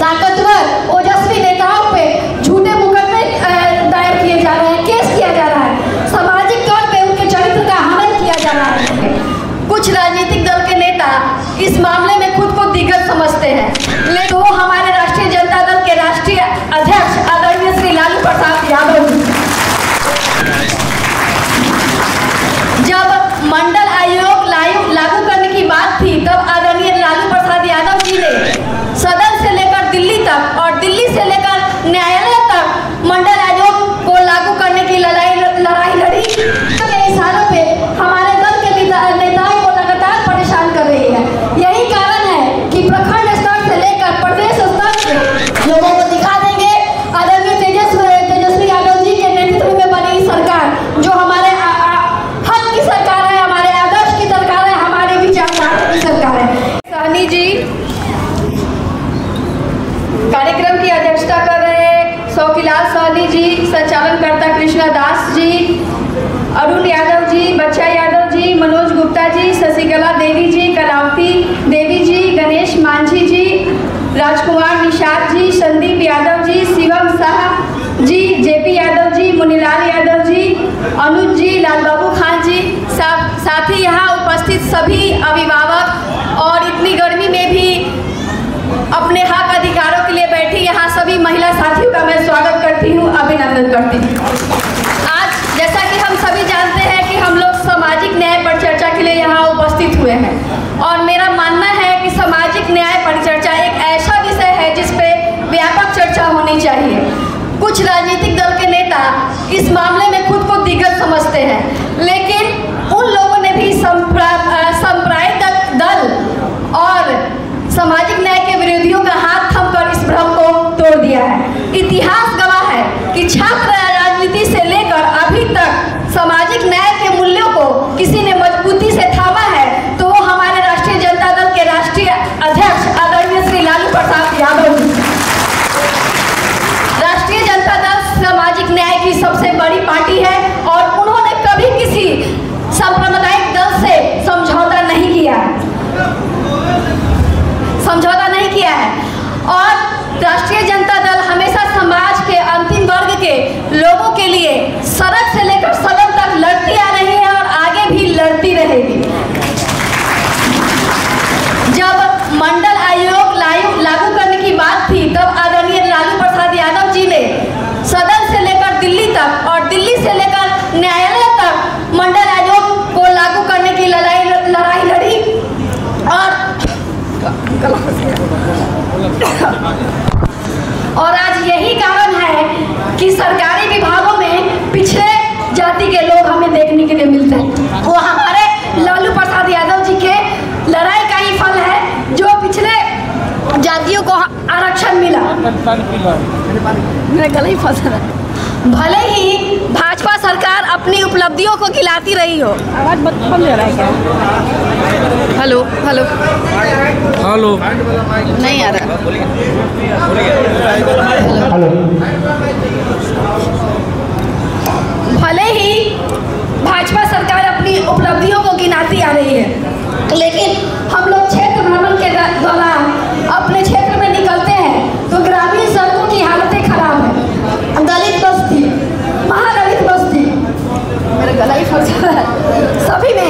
ताकतवर ओजस्वी नेताओं पे झूठे मुकदमे दायर किए जा रहे हैं, केस किया जा रहा है, सामाजिक तौर पे उनके चरित्र का हनन किया जा रहा है। कुछ राजनीतिक दल के नेता इस मामले में खुद को दिग्गज समझते हैं, लेकिन वो हमारे राष्ट्रीय जनता दल के राष्ट्रीय अध्यक्ष आदरणीय श्री लालू प्रसाद यादव जी, जब मंडल आयोग लागू करने की बात थी तब आदरणीय लालू प्रसाद यादव जी ने सदन से लेकर दिल्ली तक और दिल्ली से लेकर न्यायालय तक मंडल आयोग को लागू करने की लड़ाई लड़ी। के इशारों पे हमारे दल के नेताओं को लगातार परेशान कर रही है। यही कारण है कि प्रखंड स्तर से लेकर प्रदेश स्तर के लोगों को दिखा देंगे आदरणीय तेजस्वी यादव जी के नेतृत्व में बनी सरकार, जो हमारे हक की सरकार है, हमारे आदर्श की सरकार है, हमारे विचारधारा की सरकार है। सहनी जी कार्यक्रम की अध्यक्षता कर रहे हैं, शौकीलाल सहनी जी, संचालनकर्ता कृष्णा दास जी, अरुण यादव जी, बच्चा यादव जी, मनोज गुप्ता जी, शशिकला देवी जी, कलावती देवी जी, गणेश मांझी जी, राजकुमार निषाद जी, संदीप यादव जी, शिवम शाह जी, जेपी यादव जी, मुनीलाल यादव जी, अनुज जी, लालबाबू खान जी, साथ ही यहाँ उपस्थित सभी अभिभावक और इतनी गर्मी में भी अपने हक अधिकारों के लिए बैठी यहाँ सभी महिला साथियों का मैं स्वागत करती हूँ, अभिनंदन करती हूँ। आज जैसा कि हम सभी जानते हैं कि हम लोग सामाजिक न्याय पर चर्चा के लिए यहाँ उपस्थित हुए हैं और मेरा मानना है कि सामाजिक न्याय पर चर्चा एक ऐसा विषय है जिस पे व्यापक चर्चा होनी चाहिए। कुछ राजनीतिक दल के नेता इस मामले में खुद को दिग्गज समझते हैं, लेकिन उन लोगों ने भी सांप्रदायिक दल और सामाजिक न्याय के विरोधियों का हाथ थमकर इस भ्रम को तोड़ दिया है। इतिहास गवाह है कि छात्र राजनीति से लेकर अभी तक सामाजिक न्याय के मूल्यों को किसी ने मजबूती से थामा है तो वो हमारे राष्ट्रीय जनता दल के राष्ट्रीय अध्यक्ष आदरणीय श्री लालू प्रसाद यादव जी। राष्ट्रीय जनता दल सामाजिक न्याय की सबसे बड़ी पार्टी है और उन्होंने कभी किसी सांप्रदायिक दल से समझौता नहीं किया है और राष्ट्रीय जनता दल हमेशा समाज के अंतिम वर्ग के लोगों के लिए सड़क से लेकर सदन तक लड़ती आ रही है और आगे भी लड़ती रहेगी। जब मंडल आयोग लागू करने की बात थी तब आदरणीय लालू प्रसाद यादव जी ने सदन से लेकर दिल्ली तक और दिल्ली से लेकर न्यायालय तक मंडल आयोग को लागू करने की लड़ाई लड़ी और आज यही कारण है कि सरकारी विभागों में पिछड़े जाति के लोग हमें देखने के लिए मिलते हैं। वो हमारे लालू प्रसाद यादव जी के लड़ाई का ही फल है, जो पिछले जातियों को आरक्षण मिला। मेरा गला ही फंसा है। भले ही भाजपा सरकार अपनी उपलब्धियों को गिलाती रही हो। आवाज बहुत ले रहा है क्या? हेलो हेलो हेलो नहीं आ रहा। हेलो। भले ही भाजपा सरकार अपनी उपलब्धियों को गिनाती आ रही है, लेकिन हम लोग क्षेत्र भ्रमण के दौरान अपने क्षेत्र में निकलते हैं तो ग्रामीण सड़कों की हालतें खराब है। दलित बस्ती, महादलित बस्ती, मेरा गला ही फंस रहा है, सभी में